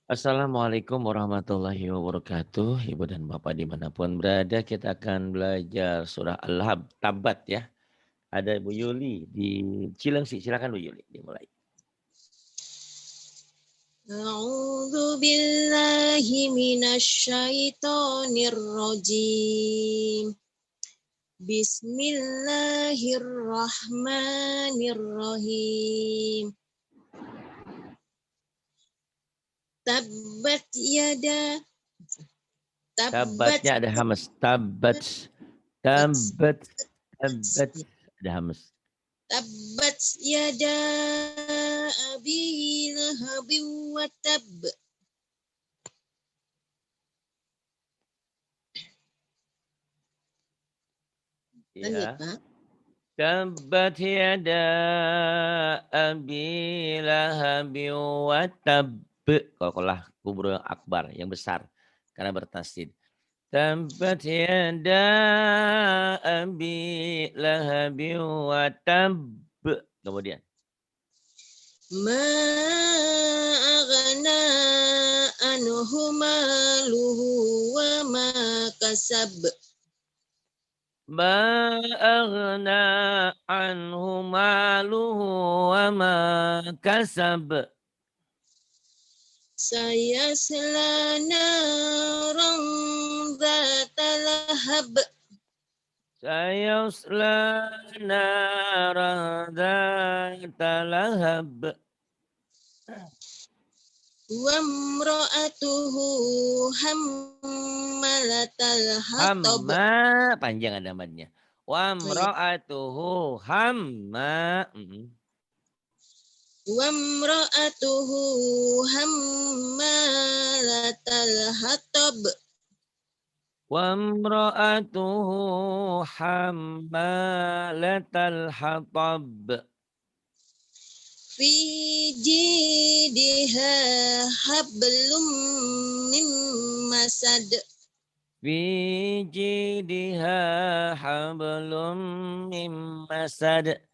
Assalamualaikum warahmatullahi wabarakatuh. Ibu dan Bapak dimanapun berada, kita akan belajar surah Al-Tabat ya. Ada Bu Yuli di Cilengsi. Silakan Bu Yuli, dimulai. A'udzu billahi minasyaitonir rajim. Bismillahirrahmanirrahim. Tabbat yada Tabatnya ada hamas. Tabat. Ada hamas. Tabbat yada abi lahabin wa tab. Ya. Tabbat yada abi lahabin wa tab. Kalau kubur yang akbar, yang besar. Karena bertasdid. Tabbat yada abi lahabin wa tab. Kemudian. Ma aghna anhu maluhu wa ma kasab. Ma aghna anhu maluhu wa ma kasab. Sayasla naran dzata lahab. Sayasla naran dzata lahab. Wa imra'atuhu hammalatal hatab. Hamma, panjang ada amatnya. Wa imra'atuhu hamma. Wa imra'atuhu hammalatal hatab. Wa imra'atuhu hammalatal hatab. Fi jidha hablum mim masad. Fi jidha hablum mim masad.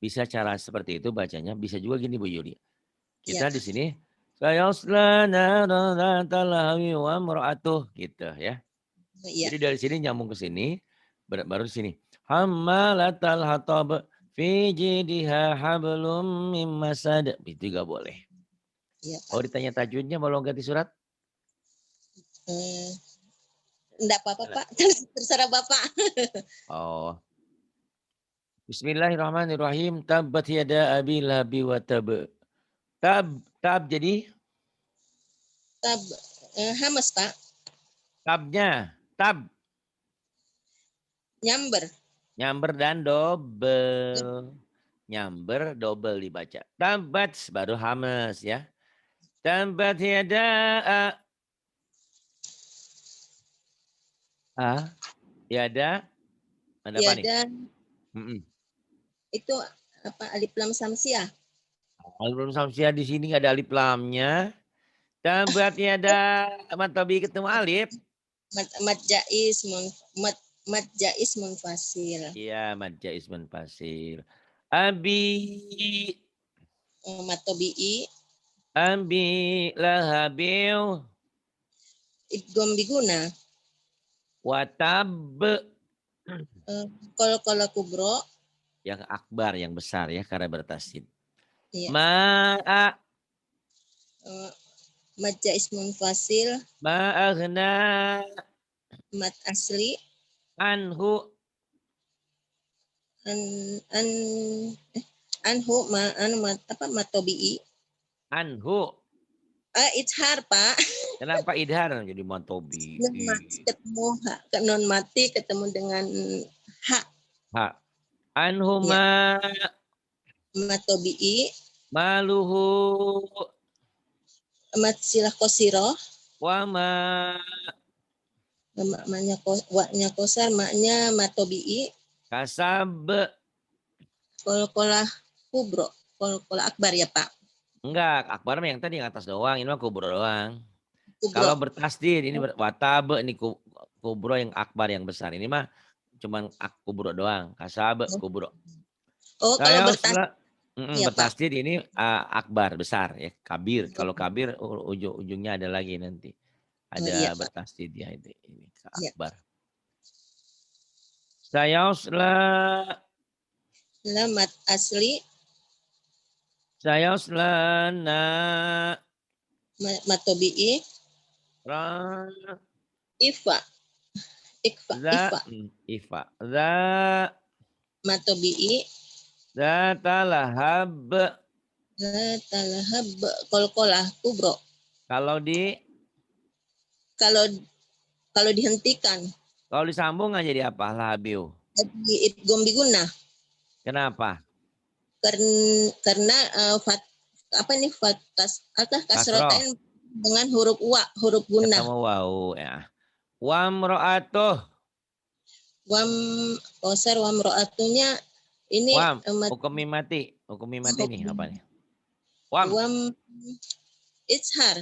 Bisa cara seperti itu bacanya. Bisa juga gini Bu Yuli. Kita di sini sayasla naran dzata lahab wa imra'atuh gitu ya. Jadi dari sini nyambung ke sini, baru di sini. Hammalatal hatab fi jidha hablum mim masad. Itu juga boleh. Oh ditanya tajwidnya mau ganti surat? Enggak apa-apa Pak, terserah Bapak. Oh. Bismillahirrahmanirrahim. Tabbat yada abi lahabi wa tab. Tab jadi? Tab, hamas Pak. Tabnya, tab. Nyamber. Nyamber dan double. Nyamber, double dibaca. Tabbat baru hamas ya. Tabbat yada yada. Ada apa nih? Itu apa alif lam samsiah? Alif lam samsiah di sini nggak ada alif lamnya. Tabbat yada matobi ketemu alif. Mad jais munfasil. Iya, mad jais munfasil. Abi matobi'i. Abi lahabil. Idgham biguna. Watab. Kol kubro. Yang akbar, yang besar ya, karena bertasdid. Iya. Ma'a. Mad jais munfasil. Ma'aghna. Mad asli. Anhu. Anhu matobi'i. Anhu. Idhar Pak. Kenapa idhar jadi matobi? Ketemu non mati ketemu dengan hak. Hak. Anhu ma. Matobi'i. Maluhu. Mat silah kosiroh. Wa ma. Maknya waknya kosar, maknya matobi'i. Kasab. Kol-kolah kubro. Kol-kolah akbar ya Pak. Enggak, akbar yang tadi yang atas doang, ini mah kubro doang. Kubro. Kalau bertasdid ini watab, ini kubro yang akbar yang besar. Ini mah cuman kubro doang, kasab kubro. Oh, kalau bertasdid Iya, Pak. Bertasdid ini akbar, besar ya. Kabir. Kalau kabir ujung-ujungnya ada lagi nanti. Oh, iya, Ada Pak. bertasdid ya ini Iya. akbar. Sayasla Mat asli, na matobi'i, ra ifa, ikfa, za ifa, ifa za matobi'i, talahab. talahab, kolkolah, kubro. Kalau Kalau kalau dihentikan, disambung nggak jadi apa? Labiu. di idgham biguna. Kenapa? Karena apa nih Kasroh. kasrotain dengan huruf wa, huruf gunnah. Ketemu wau ya. Wamro'atuh. Wam kosar wam ro'atunya ini Hukum mimati. Hukum mimati nih apa nih? wam Ishar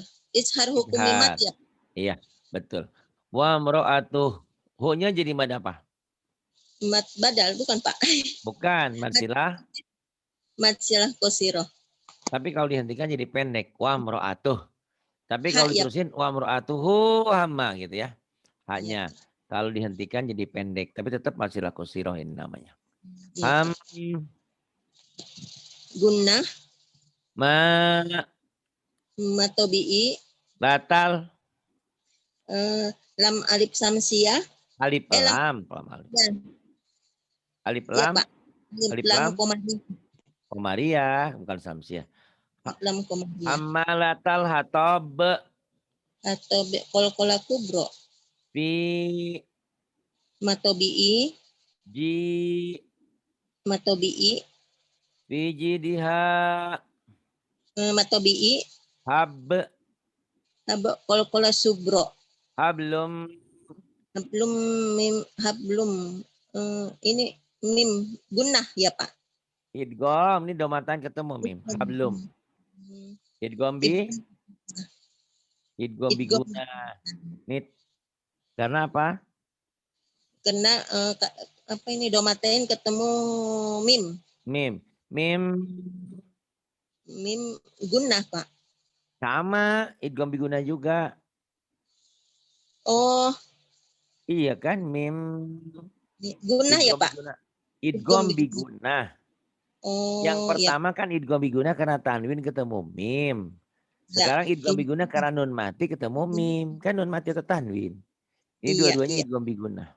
hukum mimat ya. Iya, betul. Wamro'atuh. Hu-nya jadi mad apa? Mat badal bukan, Pak? Bukan, mad silah. Mat silah kosiro. Tapi kalau dihentikan jadi pendek. Wamro'atuh. Tapi kalau Ya. diterusin wamro'atuhu hama gitu ya. Hanya. Ya. Kalau dihentikan jadi pendek. Tapi tetap mad silah kosiroh ini namanya. Ya, gunnah. Matobi'i. Batal. Lam alif samsiah. Alif lam. Alif Ya, lam. Pak. Alif lam Komariah. Bukan samsiah. Lam komariah. Amalatal hatob. Atau kol-kola kubro. Fi. Matobi'i. Matobi'i. Fi jidiha. Matobi'i. Hab. Kol-kola subro. Hablum. Hablum. Ini mim gunnah ya, Pak. Idgom. Ini domatan ketemu mim. Hablum. Idgom bi. Idgom biguna. Ini karena apa? Karena apa ini domatain ketemu mim. Mim gunnah, Pak. Sama idgom biguna juga. Oh. Iya kan mim. Gunnah ya, Pak. Idgom biguna. Oh, yang pertama kan idgham biguna karena tanwin ketemu mim. Sekarang idgham biguna karena nun mati ketemu mim. Kan nun mati atau tanwin. Ini dua-duanya idgham biguna.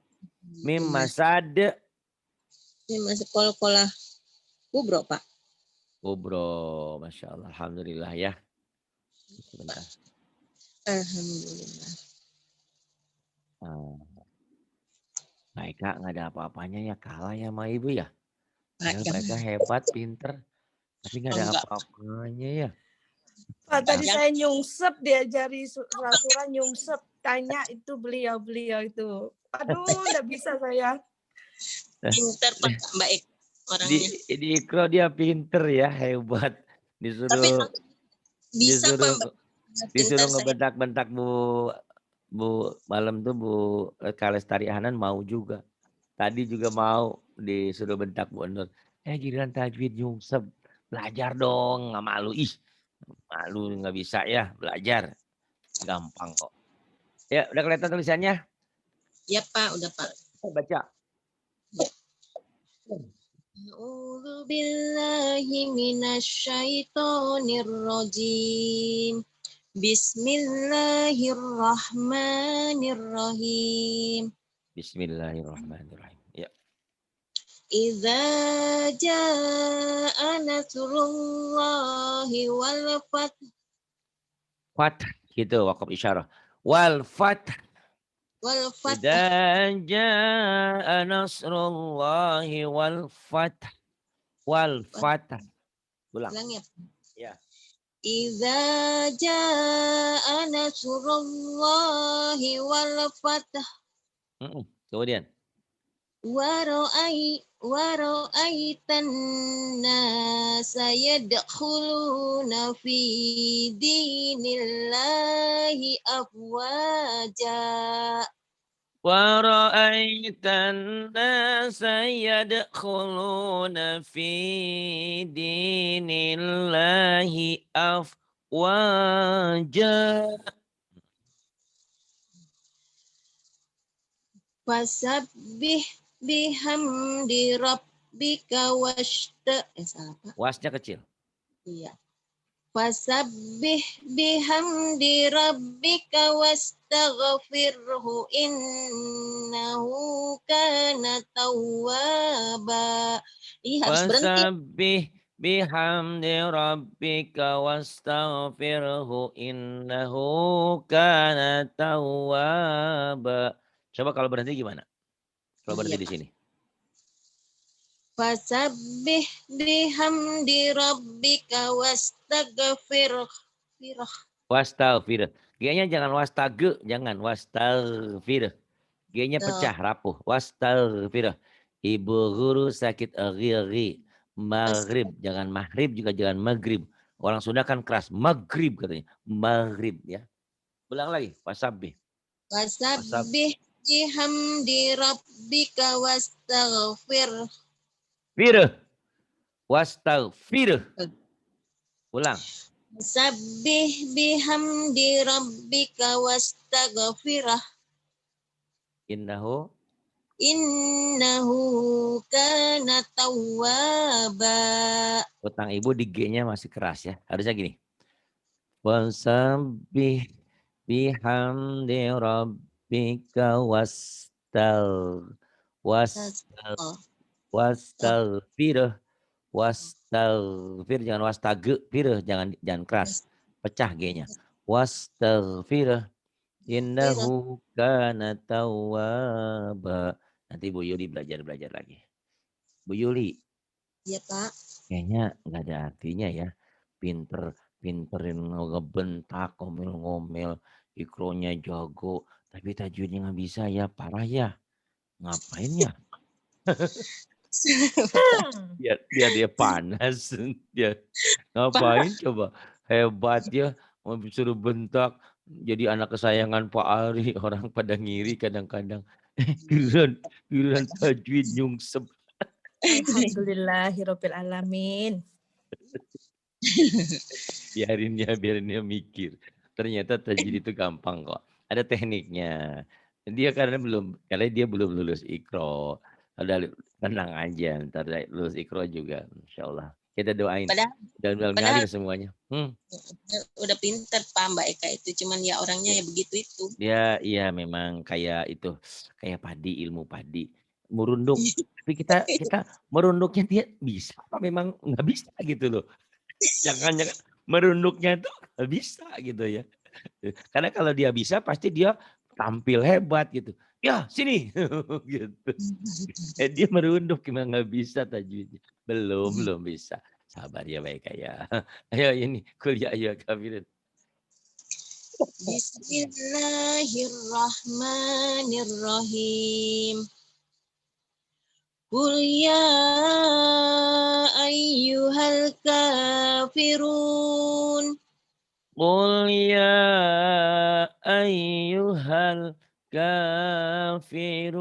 Mim masad. Mim masad kol-kolah kubro, Pak. Kubro. Masya Allah. Alhamdulillah ya. Sebentar. Alhamdulillah. Mereka nggak ada apa-apanya ya. Kalah ya sama ibu ya. Mereka hebat, pinter. Tapi nggak ada apa-apanya ya. Pak, tadi saya nyungsep, diajari surah-surah nyungsep. Tanya itu beliau-beliau itu. Aduh, nggak bisa saya. Pinter, Pak, baik orangnya. Di Ikro dia pinter ya, hebat. Disuruh ngebentak-bentak Bu malam tuh Bu Kalestari Hanan mau juga. Tadi juga mau disuruh bentak Bu Nur. Giliran tajwid nyungsep. Belajar dong, nggak malu. Ih, malu nggak bisa ya, belajar. Gampang kok. Ya, udah kelihatan tulisannya? Ya, Pak, udah, Pak. Baca. A'udzu billahi minasyaitonir rajim. Bismillahirrahmanirrahim. Bismillahirrahmanirrahim. Ya. Idza jaa nasrullahi wal fath. Fath gitu waqaf isyarah. Wal fath. Idza jaa nasrullahi wal fath. Wal fath. Ulang. Ya. Idza jaa nasrullahi wal fath. Kemudian. Wa ra'aitan nasa yadkhuluna fi dinillahi afwaja. ورأيت الناس يدخلون في دين الله أفواجا. Fasabbih bihamdi rabbika salah Pak. Wasnya kecil. Iya. Fasabbih bihamdi rabbika wastaghfirhu innahu kana tawwaba. Ini harus berhenti. Fasabbih bihamdi rabbika wastaghfirhu innahu kana tawwaba. Coba kalau berhenti gimana? Kalau berhenti Iya, di sini. Fasabbih bihamdi rabbika wastaghfirhu. Wastaghfir. G-nya jangan wastage, jangan wastaghfir. G-nya pecah, rapuh. Wastaghfir. Ibu guru sakit ghiri. Maghrib, jangan maghrib juga jangan maghrib. Orang Sunda kan keras, maghrib katanya. Maghrib ya. Ulang lagi, wasabbih. Wasabbih bihamdi rabbika wastaghfir. Wastaghfir. Ulang. Wasabbih bihamdi rabbika wastaghfirah. Innahu kana tawwaba. utang ibu di G-nya masih keras ya. Harusnya gini. Wasabbih bihamdi rabbika wastaghfir jangan wastaghfir jangan keras. Pecah G-nya. Wastaghfir innahu kana tawwaba. Nanti Bu Yuli belajar lagi. Bu Yuli. Iya, Pak. Kayaknya nggak ada artinya ya. Pinterin ngebentak, ngomel-ngomel, ikronya jago, tapi tajwidnya nggak bisa ya, parah ya. Ngapain ya? Biar dia panas, dia ngapain coba? Hebat ya, mau disuruh bentak, jadi anak kesayangan Pak Ari, orang pada ngiri kadang-kadang. Giliran tajwid nyungsep. Alhamdulillahirabbil alamin. biarin dia mikir. Ternyata tajwid itu gampang kok. Ada tekniknya. Karena dia belum lulus Iqra. Udah tenang aja, ntar lulus Iqra juga, insya Allah. Kita doain. Dan ngalir semuanya. Udah pinter Pak Mbak Eka itu, cuman ya orangnya ya begitu itu. Iya memang kayak itu, kayak padi, ilmu padi. Merunduk. Tapi kita merunduknya dia bisa apa memang nggak bisa gitu loh. Jangan merunduknya tuh nggak bisa gitu ya. Karena kalau dia bisa pasti dia tampil hebat gitu. Ya sini gitu. Dia merunduk gimana nggak bisa tajwidnya. Belum bisa. Sabar ya baik ya. Ayo ini kuliah ayo kafirin. Bismillahirrahmanirrahim. Qul ya ayyuhal kafirun. Qul ya ayyuhal kafirun.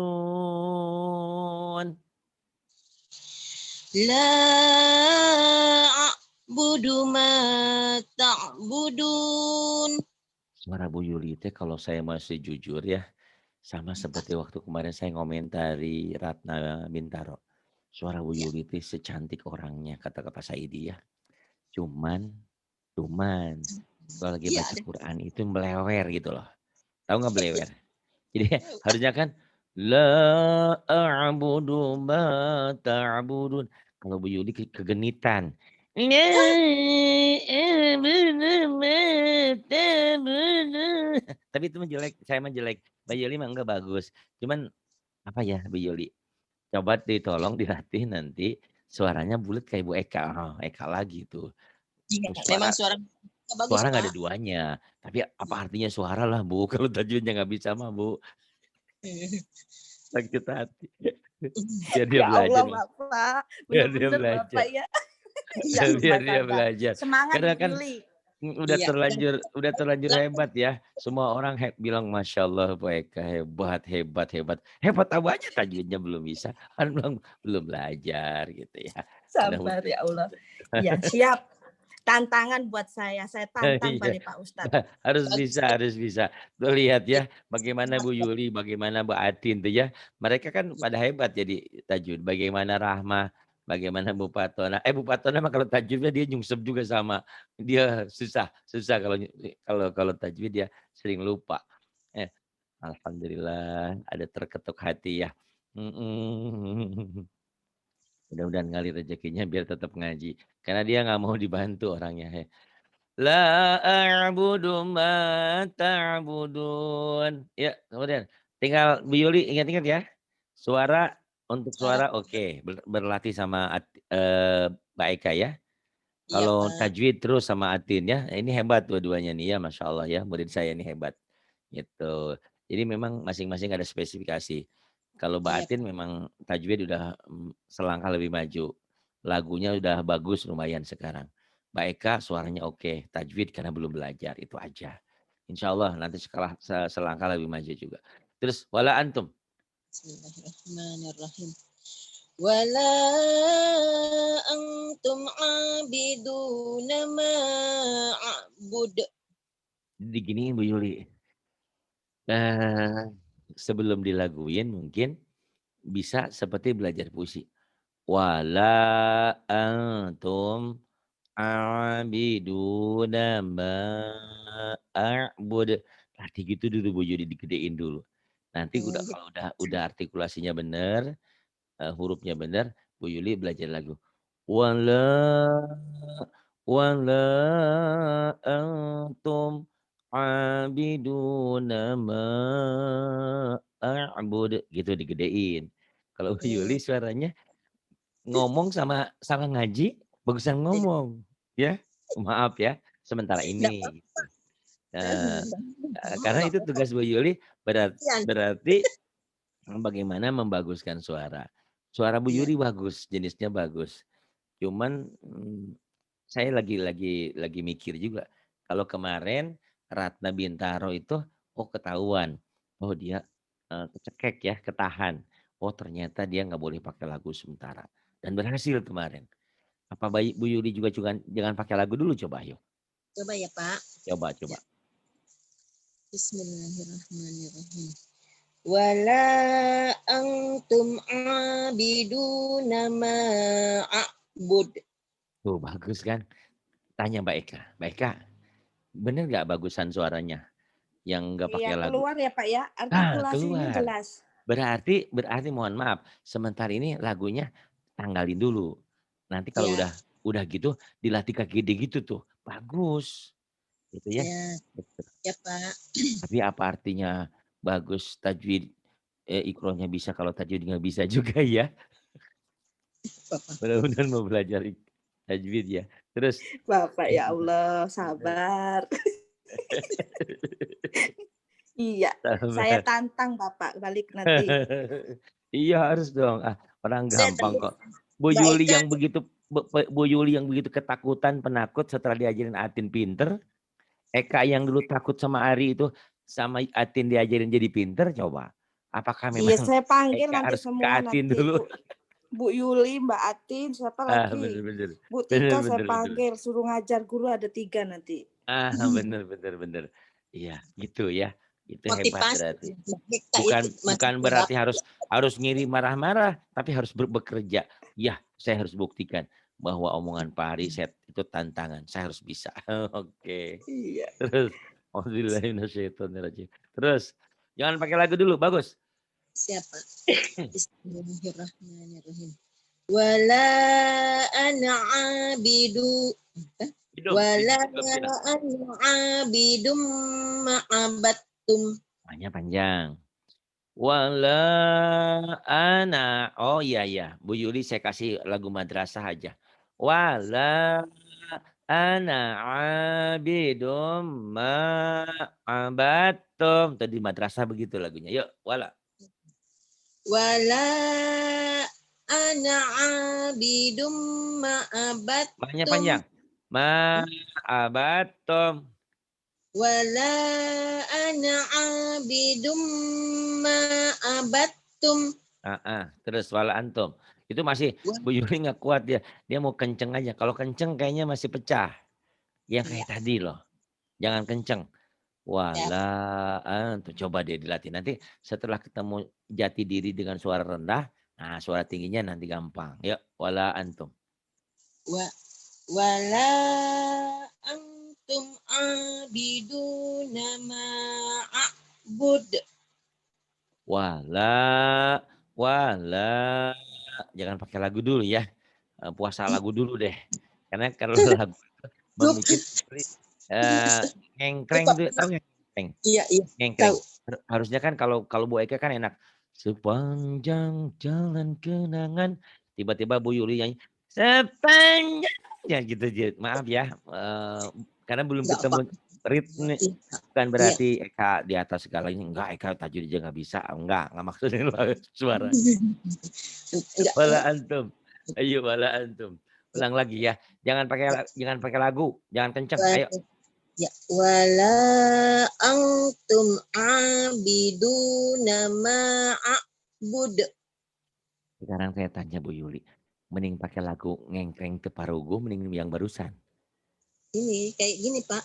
La a'budu ma ta'budun. Suara Bu Yuli teh kalau saya masih jujur ya, sama seperti waktu kemarin saya ngomentari Ratna Bintaro. Suara Bu Yuli teh secantik orangnya, kata Pak Saidi ya. Cuman kalau lagi baca Quran itu melewer gitu loh. Tahu nggak belewer? Jadi harusnya kan la a'budu ma ta'budun. Kalau Bu Yuli kegenitan. Tapi itu jelek, saya mah jelek. Mbak Yuli mah enggak bagus. Cuman apa ya Bu Yuli? Coba ditolong dilatih nanti suaranya bulat kayak Bu Eka. Oh, Eka lagi tuh. Memang suara bagus, suara nggak ada Pak. duanya. Tapi apa artinya suara lah Bu? Kalau tajwidnya nggak bisa mah Bu. Sakit hati. Biar dia belajar. Allah, Bapak. Biar dia belajar. Bapak ya. Biar dia belajar. Semangat Karena Bu kan Yuli. Udah Iya. terlanjur hebat ya. Semua orang bilang Masya Allah Bu Eka hebat, hebat, hebat. Hebat apa aja tajwidnya belum bisa. Kan belum belajar gitu ya. Sabar ya Allah. Iya, siap. Tantangan buat saya tantang Iya. balik Pak Ustadz. Harus bisa, harus bisa. Tuh lihat Iya. ya, bagaimana Bu Yuli, bagaimana Bu Atin tuh ya. Mereka kan pada hebat jadi tajwid. Bagaimana Rahma, bagaimana Bu Patona. Bu Patona mah kalau tajwidnya dia nyungsep juga sama. Dia susah kalau tajwid dia sering lupa. Alhamdulillah ada terketuk hati ya. Mm-mm. Mudah-mudahan ngalir rezekinya biar tetap ngaji. Karena dia nggak mau dibantu orangnya. La a'budu ma ta'budun. Ya, kemudian tinggal Bu Yuli ingat-ingat ya. Suara untuk Suara. suara oke, berlatih sama Mbak Eka ya. Iya, Kalau Pak. tajwid terus sama Atin ya. Ini hebat dua-duanya nih ya, Masya Allah ya. Murid saya ini hebat. Gitu. Jadi memang masing-masing ada spesifikasi. Kalau Mbak Iya, Atin memang tajwid udah selangkah lebih maju. Lagunya udah bagus lumayan sekarang. Mbak Eka suaranya oke, tajwid karena belum belajar, itu aja. Insya Allah nanti selangkah lebih maju juga. Terus wala antum. Bismillahirrahmanirrahim. Wala antum abiduna ma a'bud. Diginiin Bu Yuli. Sebelum dilaguin mungkin bisa seperti belajar puisi. Wala antum abiduna ma a'bud. Latih gitu dulu Bu Yuli, digedein dulu. Nanti kalau udah artikulasinya benar, hurufnya benar, Bu Yuli belajar lagu. Wala antum abiduna ma a'bud gitu digedein. Kalau Bu Yuli suaranya ngomong sama ngaji bagusan ngomong ya. Maaf ya sementara ini gitu. Nah, karena itu tugas Bu Yuli berarti bagaimana membaguskan suara. Suara Bu Yuli bagus, jenisnya bagus. Cuman saya lagi mikir juga. Kalau kemarin Ratna Bintaro itu ketahuan. Oh dia kecekek ya, ketahan. Oh ternyata dia nggak boleh pakai lagu sementara. Dan berhasil kemarin. Apa Bu Yuli juga jangan pakai lagu dulu coba ayo. Coba ya, Pak. Coba. Bismillahirrahmanirrahim. Wala antum abiduna ma a'bud. Tuh bagus kan? Tanya Mbak Eka. Mbak Eka, bener nggak bagusan suaranya? Yang nggak pakai Iya, lagu. keluar ya Pak ya. Artikulasinya Keluar. jelas. Berarti mohon maaf, sementara ini lagunya tanggalin dulu. Nanti kalau Ya. udah gitu dilatih kaki gede gitu tuh. Bagus. Gitu ya. Gitu. Ya, Pak. Tapi apa artinya bagus tajwid ikrohnya bisa kalau tajwid nggak bisa juga ya. Mudah-mudahan mau belajar tajwid ya. Terus Bapak ya Allah, sabar. Iya, saya tantang Bapak balik nanti. Iya harus dong. Orang Saya gampang tahu kok. Bu Mbak Yuli Eka. yang begitu ketakutan, penakut setelah diajarin Atin pinter. Eka yang dulu takut sama Ari itu sama Atin diajarin jadi pinter, coba. Apakah Iya, memang saya panggil Eka nanti harus ke semua Atin nanti dulu? Bu Yuli, Mbak Atin, siapa lagi? Bener. Bu Tika saya panggil, suruh ngajar guru ada 3 nanti. Bener. Iya, gitu ya. Itu hebat Motivasi. berarti. Bukan Bukan berarti harus ngiri marah-marah, tapi harus bekerja. Ya, saya harus buktikan bahwa omongan Pak Ari itu tantangan. Saya harus bisa. Oke. Iya. Terus, Alhamdulillahirrahmanirrahim. Terus, jangan pakai lagu dulu, bagus. Siapa? Bismillahirrahmanirrahim. Wala ana abidu. Wala ana abidum ma'abattum. Panjang. Wala ana. Oh iya. Bu Yuli saya kasih lagu madrasah aja. Wala ana abidum ma'abattum. Tadi madrasah begitu lagunya. Yuk, wala. Wala ana abidum ma'abattum. Panjang. Ma abattum. Wala ana abidum ma abattum. Terus wala antum. Itu masih Bu Yuli nggak kuat dia. Dia mau kenceng aja. Kalau kenceng kayaknya masih pecah. Yang kayak Iya. tadi loh. Jangan kenceng. Ya. Wala antum. Coba dia dilatih. Nanti setelah ketemu jati diri dengan suara rendah. Nah suara tingginya nanti gampang. Yuk wala antum. Wala antum abiduna ma a'bud. Wala. Jangan pakai lagu dulu ya. Puasa lagu dulu deh. Karena kalau lagu membuat ngengkreng Lupa. tuh, tahu nggak ngengkreng? Iya, Ngengkreng. tahu. Harusnya kan kalau Bu Eka kan enak. Sepanjang jalan kenangan, tiba-tiba Bu Yuli nyanyi sepanjang ya gitu. Maaf ya, karena belum Enggak apa. ketemu ritme. Bukan Iya. berarti Eka di atas segalanya. Enggak, Eka tajwid aja nggak bisa. Enggak maksudnya suara. Enggak. Wala antum. Ayo wala antum. Ulang lagi ya. Jangan pakai lagu, jangan kenceng. Ayo. Ya, wala antum abiduna ma a'bud. Sekarang saya tanya Bu Yuli, mending pakai lagu ngengkreng teparugu, mending yang barusan. Ini kayak gini, Pak.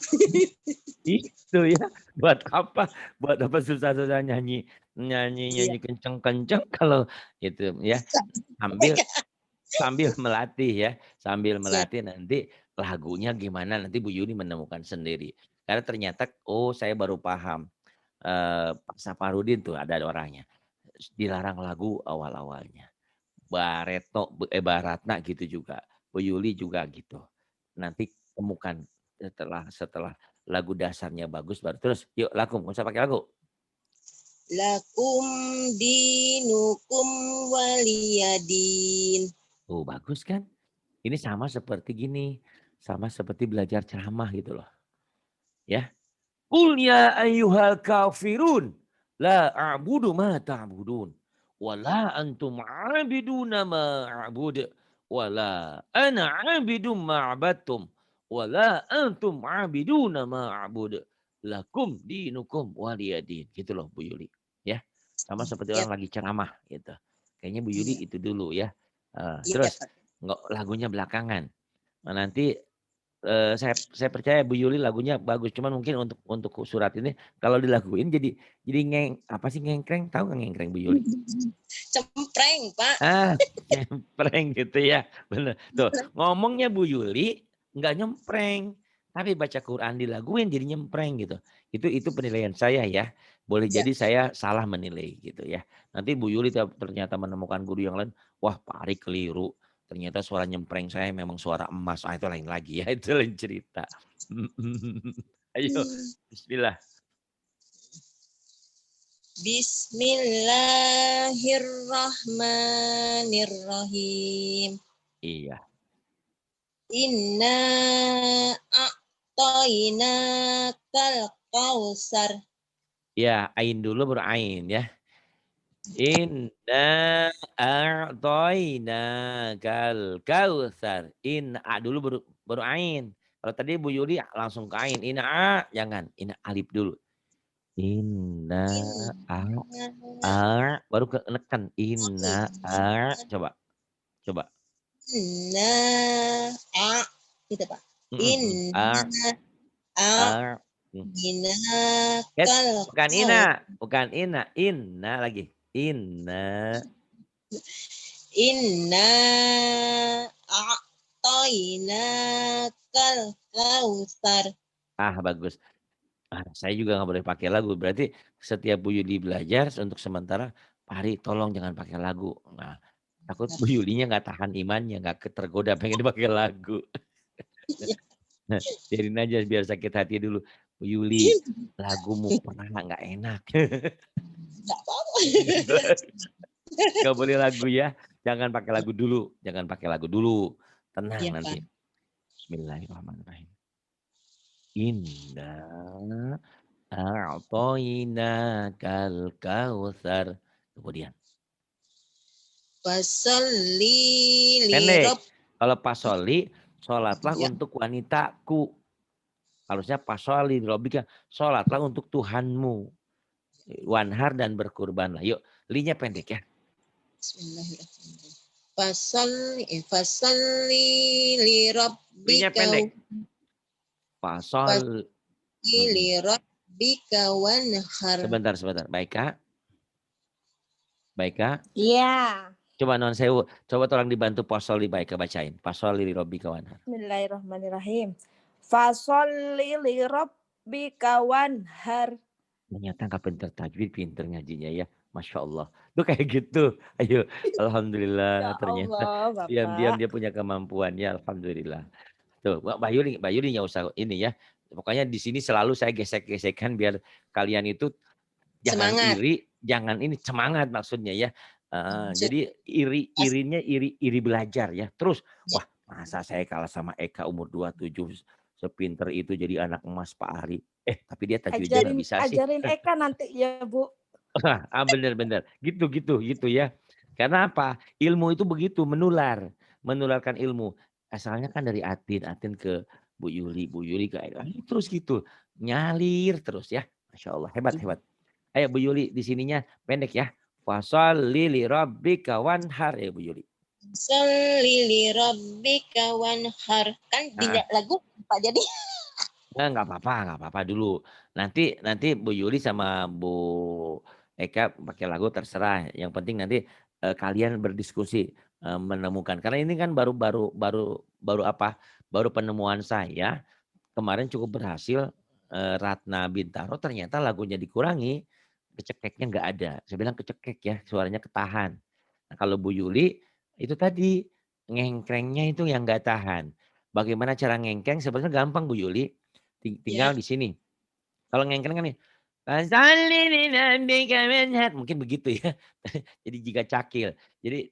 Itu ya, buat apa? Buat apa susah-susah nyanyi Iya. kenceng-kenceng kalau itu ya. Sambil melatih ya, sambil Siap. melatih nanti lagunya gimana nanti Bu Yuli menemukan sendiri. Karena ternyata saya baru paham. Pak Saparudin tuh ada orangnya. Dilarang lagu awal-awalnya. Baratna gitu juga. Bu Yuli juga gitu. Nanti temukan setelah lagu dasarnya bagus baru terus yuk lakum, nggak usah pakai lagu. Lakum dinukum waliyadin. Oh bagus kan? Ini sama seperti gini. Sama seperti belajar ceramah gitu loh. Ya. Qul ya ayyuhal kafirun. La a'budu ma ta'budun. Wala antum abiduna ma a'bud. Wala ana abidum ma abattum. Wala antum abiduna ma a'bud. Lakum dinukum waliyadin. Gitu loh Bu Yuli. Ya. Sama seperti Ya, orang lagi ceramah gitu. Kayaknya Bu Yuli iya. itu dulu ya. Iya, Terus Pak. nggak lagunya belakangan. Nah, nanti saya percaya Bu Yuli lagunya bagus. Cuman mungkin untuk surat ini kalau dilakuin jadi apa sih ngengkreng? Tahu nggak ngengkreng Bu Yuli? Cempreng, Pak. Nyempreng gitu ya. Bener. Tuh, ngomongnya Bu Yuli nggak nyempreng. Tapi baca Quran dilaguin jadi nyempreng gitu. Itu penilaian saya ya. Boleh Ya. jadi saya salah menilai gitu ya. Nanti Bu Yuli ternyata menemukan guru yang lain. Wah Pak Ari keliru. Ternyata suara nyempreng saya memang suara emas. Itu lain lagi ya. Itu lain cerita. Ayo bismillah. Bismillahirrahmanirrahim. Iya. Inna a'toina kal kausar. Ya, ain dulu baru ain ya. Inna a'toina kal kautsar. A dulu baru ain. Kalau tadi Bu Yuli langsung ke ain. Jangan. Ina alif dulu. Inna baru ke neken. Coba. Inna a gitu, Pak. A Inna a a'ina kal bukan kausar. inna lagi. Inna Inna a'toina kal kausar. bagus. Saya juga nggak boleh pakai lagu. Berarti setiap Bu Yuli belajar untuk sementara, Pak Ari tolong jangan pakai lagu. Nah, takut Bu Yulinya nggak tahan imannya, nggak tergoda pengen dipakai lagu. Nah, biarin aja biar sakit hati dulu. Bu Yuli, lagumu pernah nggak enak. Enggak apa-apa. Nggak boleh lagu ya. Jangan pakai lagu dulu. Tenang Iya, nanti. Pak. Bismillahirrahmanirrahim. Inna a'toinakal kautsar. Kemudian Fasalli li pendek. rabb. Kalau pasoli Sholatlah Ya. untuk wanitaku. Harusnya fasholli lirabbika. Sholatlah untuk Tuhanmu. Wanhar dan berkurbanlah. Yuk, linya pendek ya. Bismillahirrahmanirrahim. Fasalli li Linya rabbika pendek. Fasol. li rabbika wanhar. Sebentar. Baik, Kak. Iya. Coba non sewu. Coba tolong dibantu fasholli baik bacain. Fasholli li rabbika wanhar. Bismillahirrahmanirrahim. Fasholli li rabbika wanhar. Ternyata nggak pinter tajwid, pinter ngajinya ya. Masya Allah. Tuh kayak gitu. Ayo. Ya Alhamdulillah. Ternyata Allah, diam-diam Bapak. dia punya kemampuannya. Alhamdulillah. Tuh, Mbak Yuli nggak usah ini ya. Pokoknya di sini selalu saya gesek-gesekkan biar kalian itu jangan Semangat. iri, jangan ini semangat maksudnya ya. Jadi iri belajar ya. Terus, wah masa saya kalah sama Eka umur 27 sepinter itu jadi anak emas Pak Ari. Tapi dia tajwidnya nggak bisa sih. Ajarin Eka nanti ya, Bu. Bener. Gitu ya. Karena apa? Ilmu itu begitu menularkan ilmu. Asalnya kan dari Atin ke Bu Yuli ke terus gitu. Nyalir terus ya. Masya Allah, hebat. Ayo Bu Yuli di sininya pendek ya. Fasholli li rabbika wanhar ya Bu Yuli. Sholli li rabbika wanhar. Kan tidak lagu Pak jadi. Nggak apa-apa dulu. Nanti Bu Yuli sama Bu Eka pakai lagu terserah. Yang penting nanti kalian berdiskusi menemukan. Karena ini kan baru penemuan saya. Kemarin cukup berhasil. Ratna Bintaro ternyata lagunya dikurangi. Kecekeknya nggak ada. Saya bilang kecekek ya, suaranya ketahan. Nah, kalau Bu Yuli itu tadi ngengkrengnya itu yang nggak tahan. Bagaimana cara ngengkreng? Sebenarnya gampang Bu Yuli. Tinggal di sini. Kalau ngengkreng kan nih. Mungkin begitu ya. Jadi jika cakil. Jadi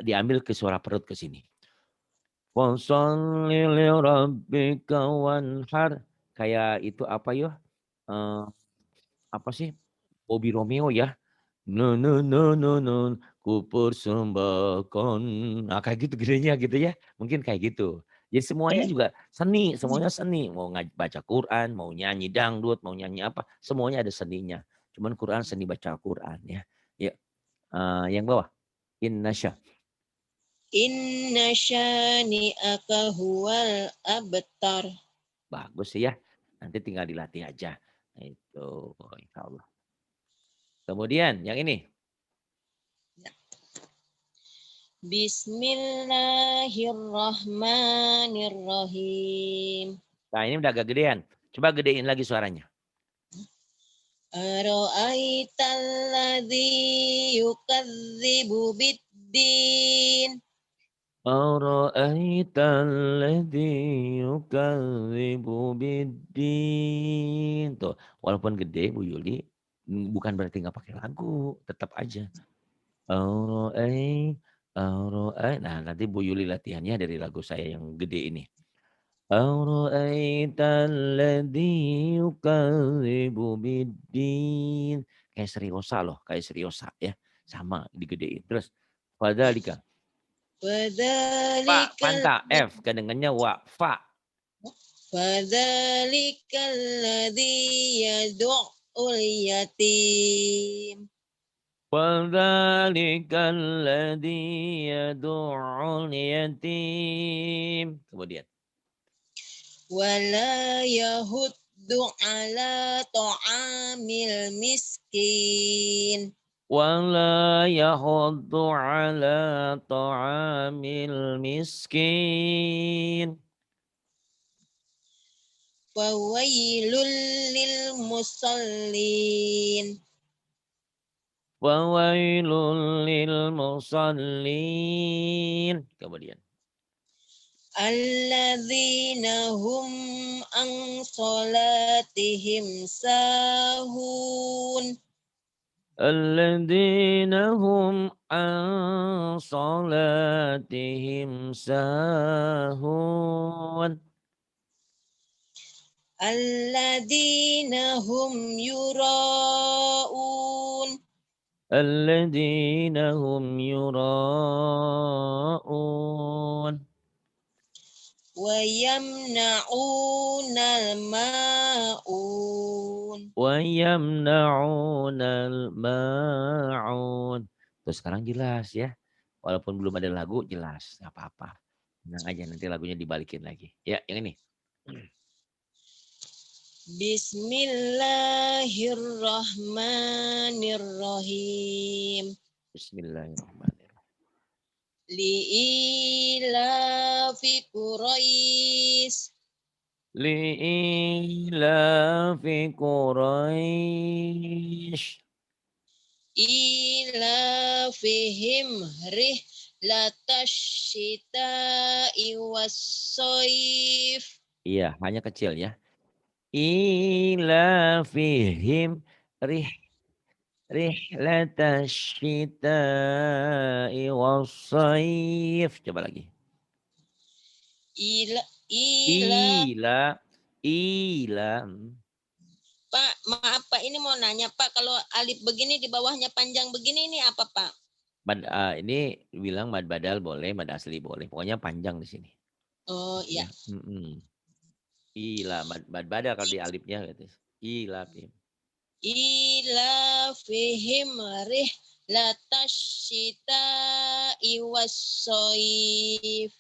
diambil ke suara perut ke sini. Fasholli li rabbika wanhar. Kayak itu apa ya? Apa sih? Bobby Romeo ya. No, ku persembahkan. Nah, kayak gitu gedenya gitu ya. Mungkin kayak gitu. Jadi semuanya juga semuanya seni. Mau baca Quran, mau nyanyi dangdut, mau nyanyi apa, semuanya ada seninya. Cuman Quran seni baca Quran ya. Ya. Yang bawah. Innasya. Inna syani'aka huwal abtar. Bagus ya. Nanti tinggal dilatih aja. Itu insya Allah. Kemudian yang ini. Bismillahirrahmanirrahim. Nah ini udah agak gedean. Coba gedein lagi suaranya. Ara'aital ladzi yukadzibu biddin. Ara'aital ladzi yukadzibu biddin. Tuh, walaupun gede Bu Yuli, bukan berarti nggak pakai lagu, tetap aja. Ara'ai. Nah, nanti Bu Yuli latihannya dari lagu saya yang gede ini. Ara'aital ladzi yukadzibu biddin. Kayak seriosa loh, kayak seriosa ya. Sama digedein. Terus fadzalika. Fa, panta, F, kedengannya wa, fa. Fadzalikal ladzi yad'ul yatim. Fadzalikal ladzi yad'ul yatim. Kemudian. Wala yahuddu ala ta'amil miskin. Wala yahuddu ala ta'amil miskin. Fawailul lil musallin. Fawailul lil musallin. Kemudian. Alladzina hum an salatihim sahun. Alladzina hum an salatihim sahun. Alladzina hum yura'un. Alladzina hum yura'un. wa yamna'unal ma'un. Wa yamna'unal ma'un. Tuh sekarang jelas ya. Walaupun belum ada lagu jelas, nggak apa-apa. Tenang aja nanti lagunya dibalikin lagi. Ya, yang ini. Bismillahirrahmanirrahim. Bismillahirrahmanirrahim. Li'ilafi Quraisy. Li'ilafi Quraisy. Ilafihim rihlatash syita'i was-shaif. Iya, hanya kecil ya. Ilafihim rihlatash syita'i was-shaif. Coba lagi. Ila Ila. Pak, maaf Pak, ini mau nanya Pak, kalau alif begini di bawahnya panjang begini ini apa Pak? Ini bilang mad badal boleh, mad asli boleh. Pokoknya panjang di sini. Oh iya. Ya. Ila mad badal kalau di alifnya gitu. Ila fihim. Ila fihim rihlatash syita'i was-shaif.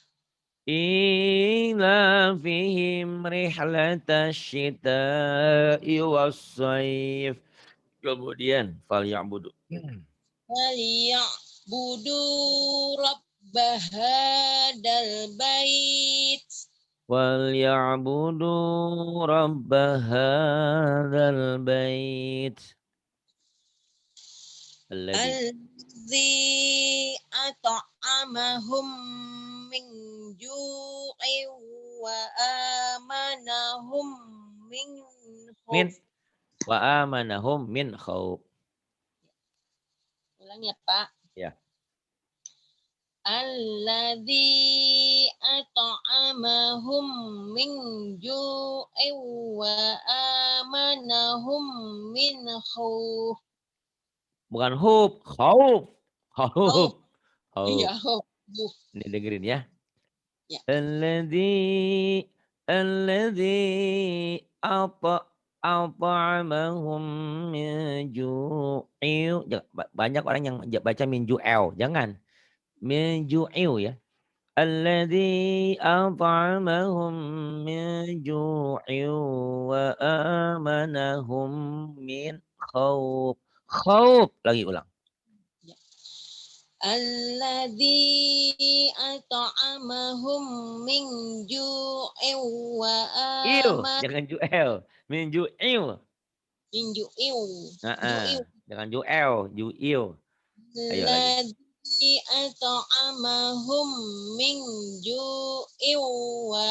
Ila fihim rihlatash syita'i was-shaif. Kemudian falyabudu. Falyabudu rabb hadzal bait. Walyabudu rabb hadzal bait. Alladzi at'amahum min ju'in wa amanahum min Min khauf. wa amanahum min khauf. Ulang ya Pak. Ya. Alladzi at'amahum min ju'in wa amanahum min khauf. Bukan hub, khauf. Khauf. Khauf. Iya, khauf. Ini dengerin ya. Ya. Alladzi at'amahum min ju'in. Banyak orang yang baca min ju'el, jangan. Min ju'il ya. Alladzi at'amahum min ju'in wa amanahum min khauf. Khauf, lagi ulang. Alladzi at'amahum min ju'in wa Jangan ju'el, min ju'il. min ju'in. Jangan ju'el, ju'il. Ayo lagi. Alladzi at'amahum min ju'in wa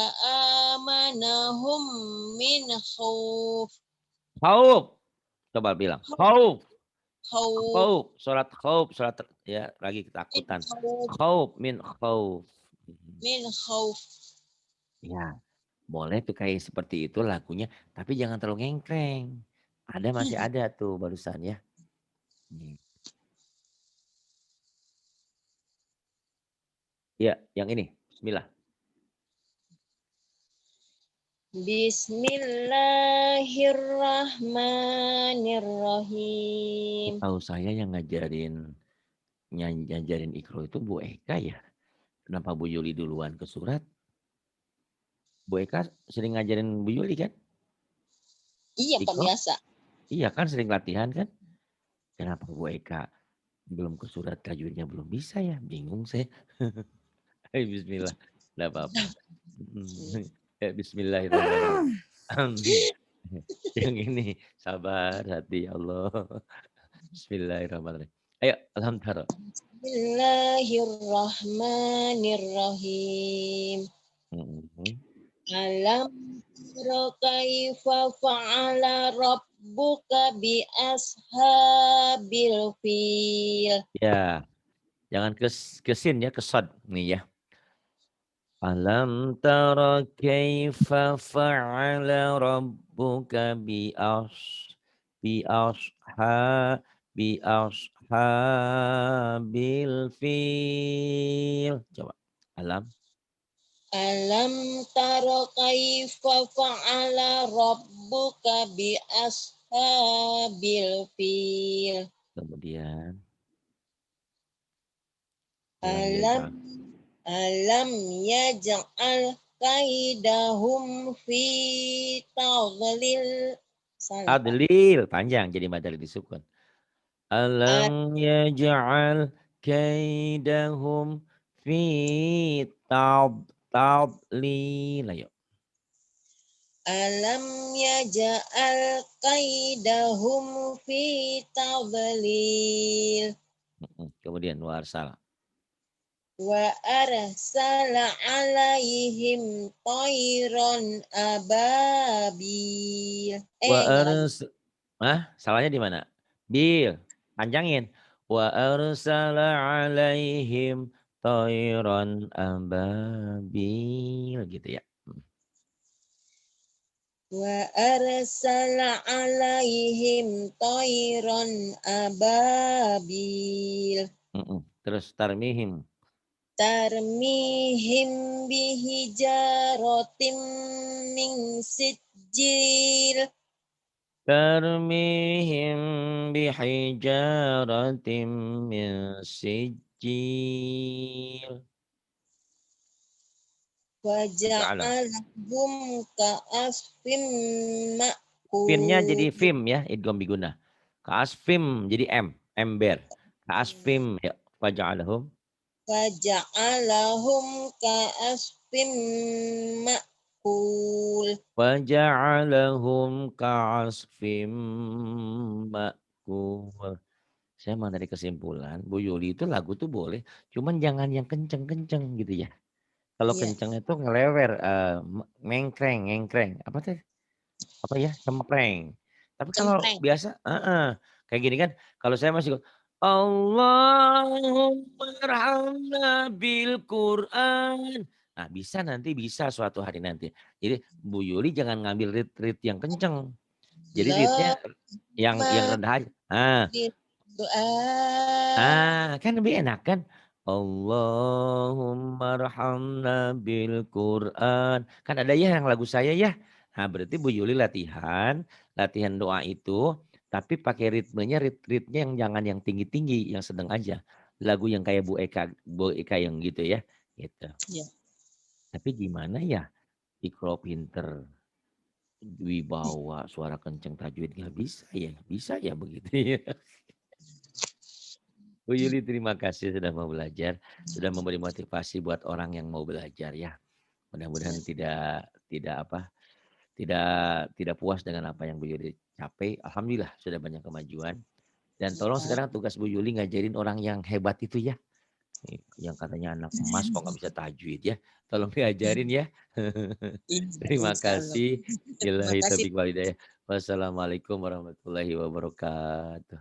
amanahum min khauf. Khauf. Coba bilang. Khauf. Khauf. Khauf. Surat ya lagi ketakutan. Khauf min khauf. Min khauf. Ya, boleh tuh kayak seperti itu lagunya, tapi jangan terlalu ngengkreng. Masih ada tuh barusan ya. Ya, yang ini. Bismillah. Bismillahirrahmanirrahim. Tahu saya yang ngajarin Ikro itu Bu Eka ya. Kenapa Bu Yuli duluan ke surat? Bu Eka sering ngajarin Bu Yuli kan? Iya Pak, biasa. Iya kan sering latihan kan? Kenapa Bu Eka belum ke surat tajwidnya belum bisa ya? Bingung saya. Bismillah. Enggak apa-apa. Ya, bismillahirrahmanirrahim. Yang ini sabar hati ya Allah. Bismillahirrahmanirrahim. Ayo, alhamdulillah. Bismillahirrahmanirrahim. Alam tara kaifa fa'ala rabbuka bi ashabil fil. Ya, jangan kesin ya, kesod nih ya. Alam tara kaifa fa'ala rabbuka bi ashabil fil. Coba. Alam Alam tara kaifa fa'ala rabbuka bi ashabil fil. Kemudian Alam alam yaj'al kaidahum fi tadlil. Salah, Pak. adlil panjang jadi madal disukun. Alam yaj'al kaidahum fi tadlil. Ayo. Alam yaj'al kaidahum fi tadlil. Kemudian warsal. Wa arsala alaihim tayran ababil. Wa Enggak lagi. salahnya di mana? Bil, panjangin. Wa arsala alaihim tayran ababil gitu ya. Wa arsala alaihim tayran ababil. Terus tarmihim. Tarmihim bihijaratim min sijil. Tarmihim bihijaratim min sijil. Waja'alahum ka'asfim ma'kul. Firnya jadi fim ya, idgham biguna. Ka'asfim jadi ember. Ka'asfim ya, waja'alahum. Waja'alahum ka'asfim ma'kul. Waja'alahum ka'asfim ma'kul. Saya mau dari kesimpulan, Bu Yuli itu lagu tuh boleh, cuman jangan yang kenceng-kenceng gitu ya. Kalau Iya. kenceng itu ngelewer, ngengkreng, apa tuh? Apa ya? Cempreng. Tapi kalau Cempreng. biasa, kayak gini kan, kalau saya masih Allahumma arhamna bil Quran. Nah, bisa suatu hari nanti. Jadi Bu Yuli jangan ngambil rit yang kenceng. Jadi ritnya yang rendah aja. Kan lebih enak kan? Allahumma arhamna bil Quran. Kan ada ya yang lagu saya ya. Nah, berarti Bu Yuli latihan doa itu, tapi pakai ritmenya ritnya yang jangan yang tinggi-tinggi, yang sedang aja. Lagu yang kayak Bu Eka yang gitu ya, gitu. Iya. Tapi gimana ya? Iqro pinter, wibawa, suara kenceng, tajwid nggak bisa ya begitu ya. Bu Yuli terima kasih sudah mau belajar, sudah memberi motivasi buat orang yang mau belajar ya. Mudah-mudahan tidak puas dengan apa yang Bu Yuli capai. Alhamdulillah sudah banyak kemajuan. Dan tolong sekarang tugas Bu Yuli ngajarin orang yang hebat itu ya. Yang katanya anak emas kok nggak bisa tajwid ya. Tolong diajarin ya. Terima kasih. Ilahi taufiq walhidayah. Wassalamualaikum warahmatullahi wabarakatuh.